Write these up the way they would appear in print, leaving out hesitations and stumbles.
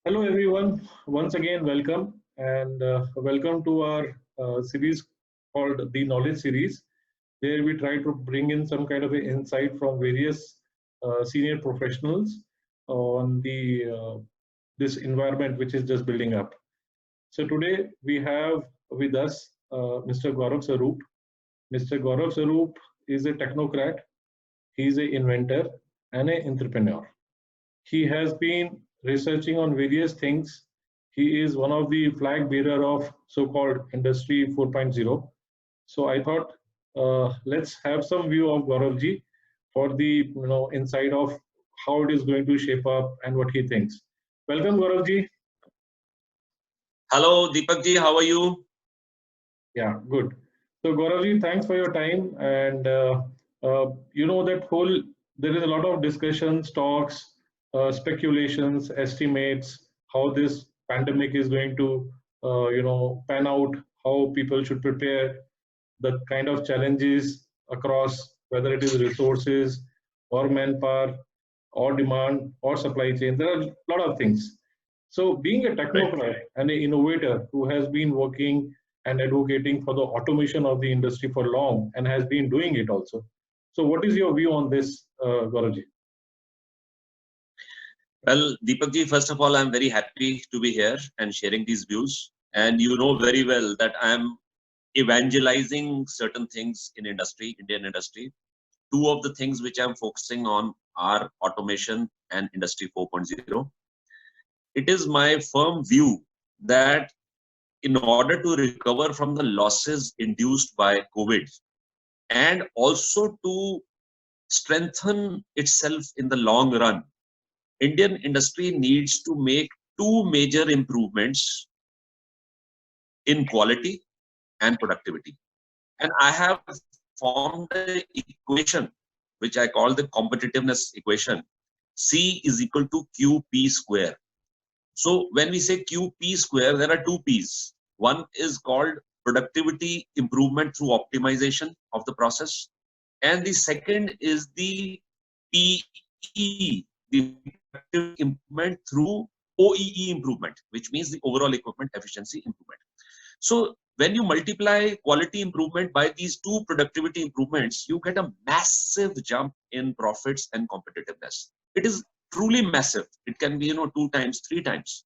Hello, everyone. Once again, welcome and welcome to our series called the Knowledge Series, where we try to bring in some kind of insight from various senior professionals on the this environment which is just building up. So today we have with us Mr. Gaurav Saroop. Mr. Gaurav Saroop is a technocrat. He is an inventor and an entrepreneur. He has been researching on various things. He is one of the flag bearer of so-called Industry 4.0. So I thought let's have some view of Gauravji for the insight of how it is going to shape up and what he thinks. Welcome, Gauravji. Hello, Deepak ji, how are you? Yeah, good. So Gauravji, thanks for your time. And you know that whole there is a lot of discussions, talks, speculations, estimates, how this pandemic is going to pan out, how people should prepare, the kind of challenges across whether it is resources or manpower or demand or supply chain. There are a lot of things. So, being a Right. technocrat and an innovator who has been working and advocating for the automation of the industry for long and has been doing it also. So, what is your view on this, Gaurav? Well, Deepak ji, first of all, I'm very happy to be here and sharing these views. And you know very well that I'm evangelizing certain things in industry, Indian industry. Two of the things which I'm focusing on are automation and Industry 4.0. It is my firm view that in order to recover from the losses induced by COVID and also to strengthen itself in the long run, Indian industry needs to make two major improvements in quality and productivity. And I have formed an equation, which I call the competitiveness equation. C is equal to QP square. So when we say QP square, there are two P's. One is called productivity improvement through optimization of the process. And the second is the PE, the improvement through OEE improvement, which means the overall equipment efficiency improvement. So when you multiply quality improvement by these two productivity improvements, you get a massive jump in profits and competitiveness. It is truly massive. It can be, 2 times, 3 times.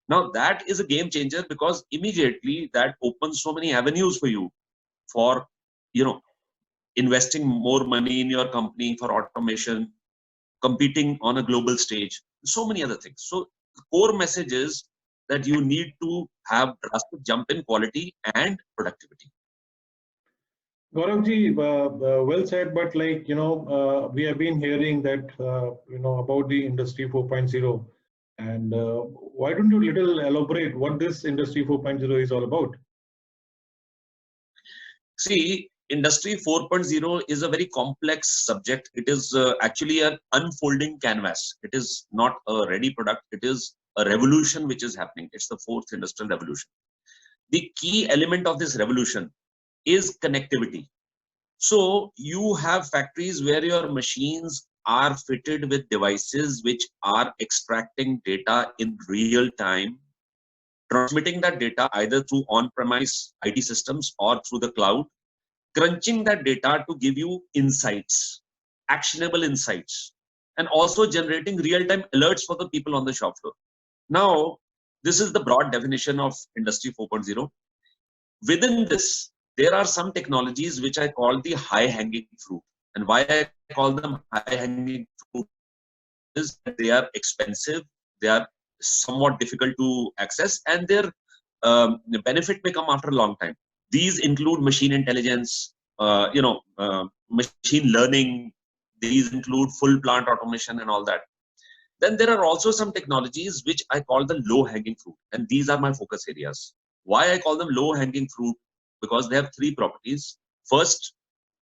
Now that is a game changer because immediately that opens so many avenues for you for, investing more money in your company for automation, competing on a global stage, so many other things. So the core message is that you need to have drastic jump in quality and productivity. Gauravji, well said, but we have been hearing that, about the Industry 4.0. And why don't you little elaborate what this Industry 4.0 is all about? See, Industry 4.0 is a very complex subject. It is actually an unfolding canvas. It is not a ready product. It is a revolution which is happening. It's the fourth industrial revolution. The key element of this revolution is connectivity. So you have factories where your machines are fitted with devices which are extracting data in real time, transmitting that data either through on-premise IT systems or through the cloud, crunching that data to give you insights, actionable insights, and also generating real-time alerts for the people on the shop floor. Now, this is the broad definition of Industry 4.0. Within this, there are some technologies which I call the high-hanging fruit. And why I call them high-hanging fruit is that they are expensive, they are somewhat difficult to access, and their benefit may come after a long time. These include machine intelligence, machine learning. These include full plant automation and all that. Then there are also some technologies which I call the low-hanging fruit, and these are my focus areas. Why I call them low-hanging fruit? Because they have three properties. First,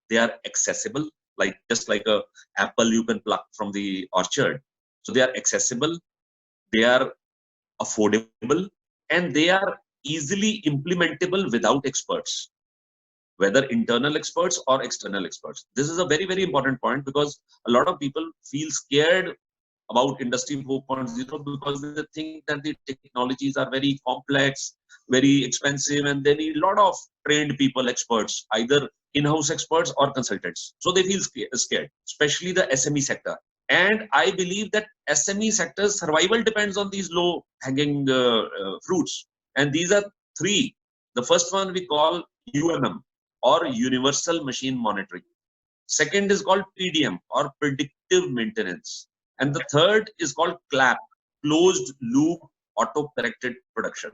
they are accessible, like just like a apple you can pluck from the orchard. So they are accessible, they are affordable, and they are easily implementable without experts, whether internal experts or external experts. This is a very, very important point because a lot of people feel scared about Industry 4.0 because they think that the technologies are very complex, very expensive, and they need a lot of trained people, experts, either in-house experts or consultants. So they feel scared, especially the SME sector. And I believe that SME sector's survival depends on these low-hanging fruits. And these are three. The first one we call UMM, or Universal Machine Monitoring. Second is called PDM, or Predictive Maintenance. And the third is called CLAP, Closed Loop Auto-Corrected Production.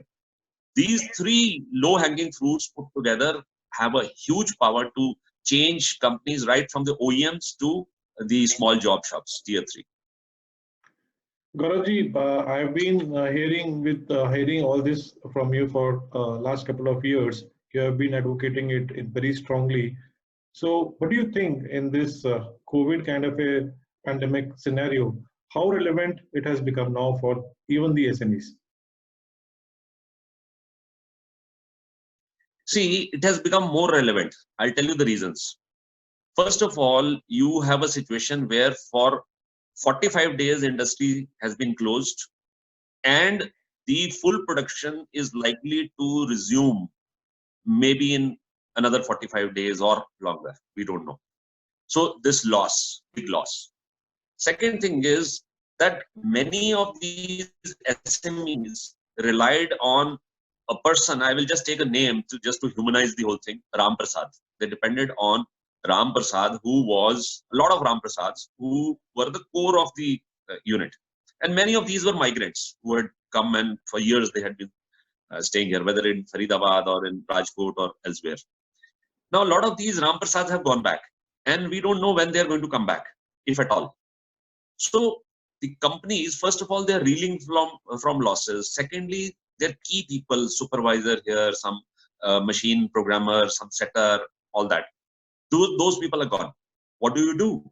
These three low-hanging fruits put together have a huge power to change companies right from the OEMs to the small job shops, tier 3. Gauravji, I've been hearing all this from you for last couple of years. You have been advocating it very strongly. So, what do you think in this COVID kind of a pandemic scenario? How relevant it has become now for even the SMEs? See, it has become more relevant. I'll tell you the reasons. First of all, you have a situation where for 45 days industry has been closed and the full production is likely to resume maybe in another 45 days or longer. We don't know. So this loss, big loss. Second thing is that many of these SMEs relied on a person. I will just take a name to humanize the whole thing. Ram Prasad. They depended on Ram Prasad, who was a lot of Ram Prasads who were the core of the unit. And many of these were migrants who had come, and for years they had been staying here, whether in Faridabad or in Rajkot or elsewhere. Now, a lot of these Ram Prasads have gone back, and we don't know when they're going to come back, if at all. So the companies, first of all, they're reeling from losses. Secondly, their key people, supervisor here, some machine programmer, some setter, all that. Those people are gone. What do?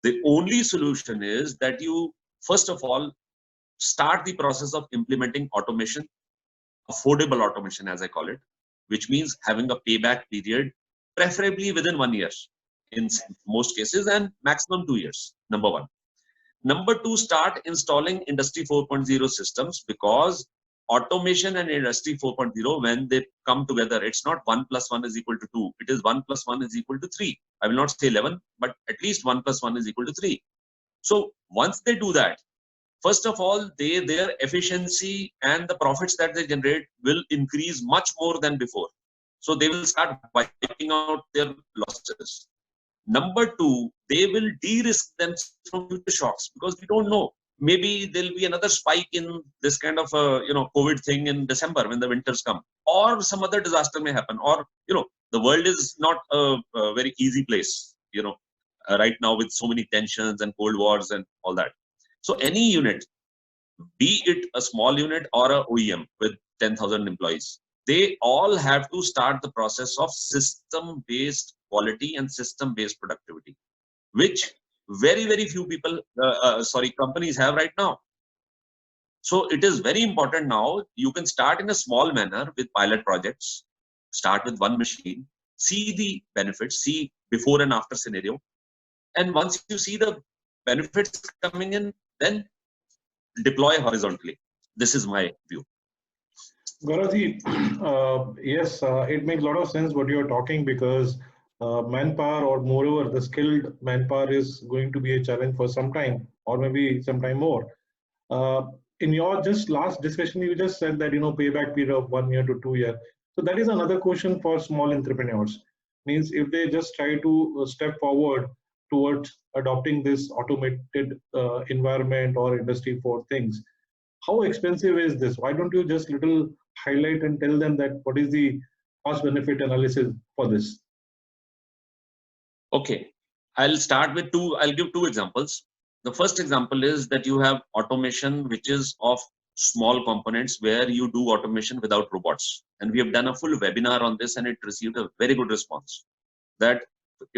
The only solution is that you, first of all, start the process of implementing automation, affordable automation, as I call it, which means having a payback period, preferably within 1 year in most cases, and maximum 2 years, number one. Number two, start installing Industry 4.0 systems, because automation and Industry 4.0, when they come together, it's not 1 + 1 = 2. It is 1 + 1 = 3. I will not say 11, but at least 1 + 1 = 3. So once they do that, first of all, their efficiency and the profits that they generate will increase much more than before. So they will start wiping out their losses. Number two, they will de-risk themselves from future shocks, because we don't know. Maybe there'll be another spike in this kind of COVID thing in December when the winters come, or some other disaster may happen, or the world is not a very easy place. Right now with so many tensions and cold wars and all that. So any unit, be it a small unit or a OEM with 10,000 employees, they all have to start the process of system-based quality and system-based productivity, which very, very few people, companies have right now. So it is very important now. You can start in a small manner with pilot projects, start with one machine, see the benefits, see before and after scenario. And once you see the benefits coming in, then deploy horizontally. This is my view. Gauravji, yes, it makes a lot of sense what you're talking, because manpower, or moreover the skilled manpower, is going to be a challenge for some time, or maybe some time more. In your just last discussion, you just said that payback period of 1 year to 2 years. So that is another question for small entrepreneurs. Means if they just try to step forward towards adopting this automated environment or Industry 4 things, how expensive is this? Why don't you just little highlight and tell them that what is the cost benefit analysis for this? Okay, I'll start with I'll give two examples. The first example is that you have automation, which is of small components, where you do automation without robots. And we have done a full webinar on this, and it received a very good response. That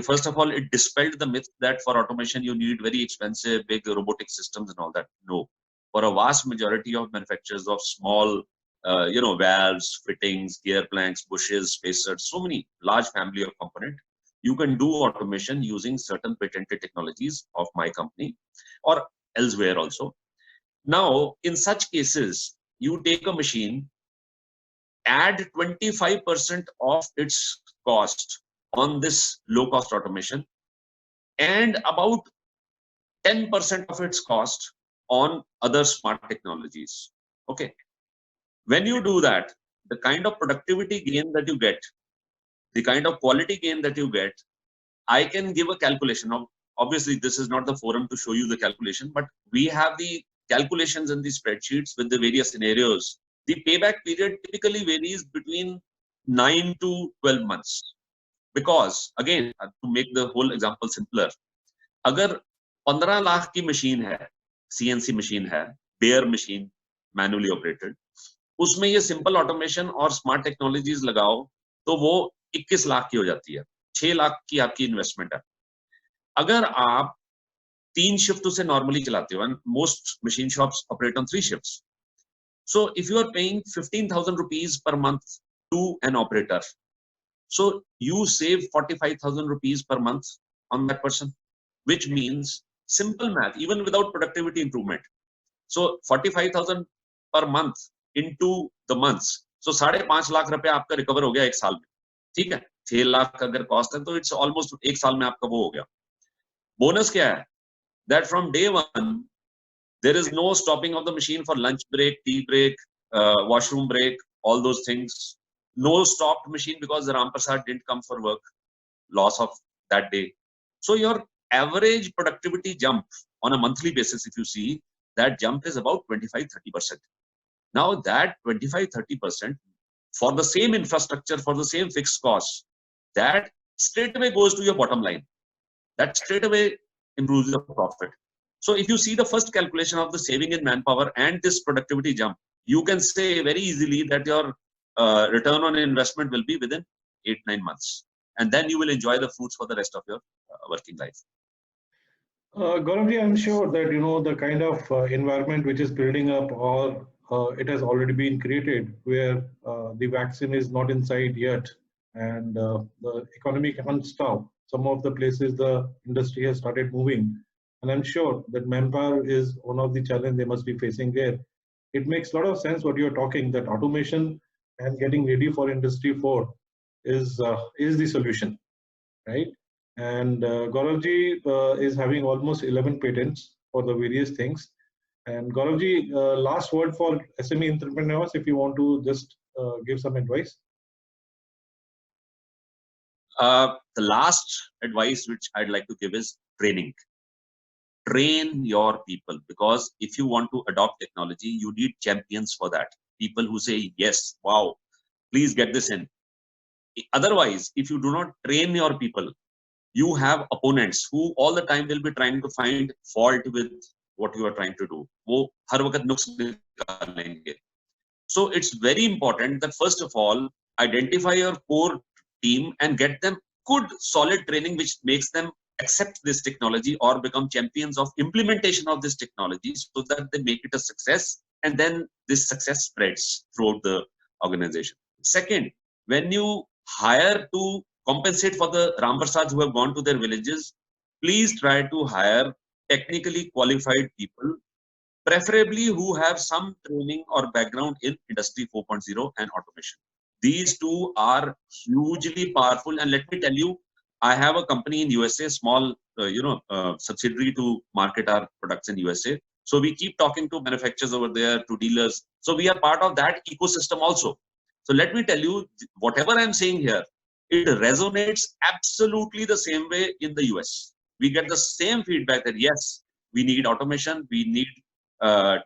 first of all, it dispelled the myth that for automation you need very expensive, big robotic systems and all that. No, for a vast majority of manufacturers of small, valves, fittings, gear planks, bushes, spacers, so many large family of component, you can do automation using certain patented technologies of my company, or elsewhere also. Now, in such cases, you take a machine, add 25% of its cost on this low-cost automation, and about 10% of its cost on other smart technologies. Okay. When you do that, the kind of productivity gain that you get, the kind of quality gain that you get, I can give a calculation of, obviously this is not the forum to show you the calculation, but we have the calculations in the spreadsheets with the various scenarios. The payback period typically varies between 9 to 12 months. Because again, to make the whole example simpler, अगर 15 लाख की machine है, CNC machine है, bear machine, manually operated, उसमें ये simple automation और smart technologies लगाओ तो वो 21 लाख की हो जाती है, 6 लाख की आपकी इन्वेस्टमेंट है. अगर आप 3 शिफ्ट उसे नॉर्मली चलाते हो, most machine shops operate on 3 shifts, so if you are paying 15,000 rupees per month to an operator, so you save 45,000 rupees per month on that person, which means simple math, even without productivity improvement. So 45,000 per month into the months, so 5.5 lakh रुपए आपका recover हो गया एक साल में. ठीक है, 6 लाख अगर कॉस्ट है तो इट्स ऑलमोस्ट एक साल में आपका वो हो गया. बोनस क्या है? That from day one there is no stopping of the machine for lunch break, tea break, washroom break, all those things. No stopped machine because the Ram Prasad didn't come for work, loss of that day. So your average productivity jump on a monthly basis, if you see, that jump is about 25-30%. Now that 25-30% for the same infrastructure, for the same fixed costs, that straight away goes to your bottom line. That straight away improves your profit. So if you see the first calculation of the saving in manpower and this productivity jump, you can say very easily that your return on investment will be within 8-9 months. And then you will enjoy the fruits for the rest of your working life. Gauravji, I'm sure that the kind of environment which is building up, or it has already been created, where the vaccine is not inside yet, and the economy can't stop. Some of the places the industry has started moving, and I'm sure that manpower is one of the challenges they must be facing there. It makes a lot of sense what you're talking, that automation and getting ready for Industry 4 is the solution, right? And Gauravji is having almost 11 patents for the various things. And Gauravji, last word for SME entrepreneurs, if you want to just give some advice. The last advice which I'd like to give is training. Train your people, because if you want to adopt technology, you need champions for that. People who say, yes, wow, please get this in. Otherwise, if you do not train your people, you have opponents who all the time will be trying to find fault with what you are trying to do. वो हर वक्त नुक्स निकालेंगे. So it's very important that first of all, identify your core team and get them good, solid training, which makes them accept this technology or become champions of implementation of this technology, so that they make it a success, and then this success spreads throughout the organization. Second, when you hire to compensate for the Ram Prasads who have gone to their villages, please try to hire technically qualified people, preferably who have some training or background in Industry 4.0 and automation. These two are hugely powerful, and let me tell you, I have a company in USA, small subsidiary to market our products in USA. So we keep talking to manufacturers over there, to dealers. So we are part of that ecosystem also. So let me tell you, whatever I'm saying here, it resonates absolutely the same way in the US. We get the same feedback that yes, we need automation, we need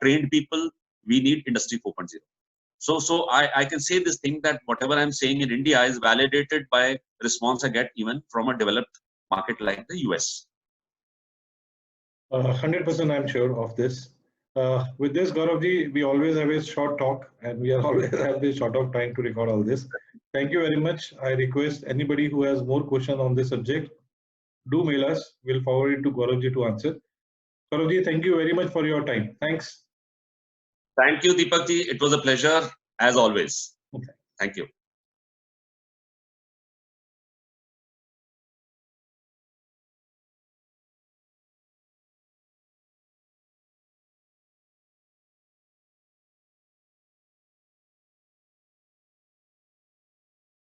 trained people, we need Industry 4.0. So I can say this thing, that whatever I'm saying in India is validated by response I get even from a developed market like the US. 100% I'm sure of this. With this, Gauravji, we always have a short talk, and we are always have this short of time to record all this. Thank you very much. I request anybody who has more questions on this subject, do mail us. We'll forward it to Gauravji to answer. Gauravji, thank you very much for your time. Thanks. Thank you, Deepak ji. It was a pleasure as always. Okay. Thank you.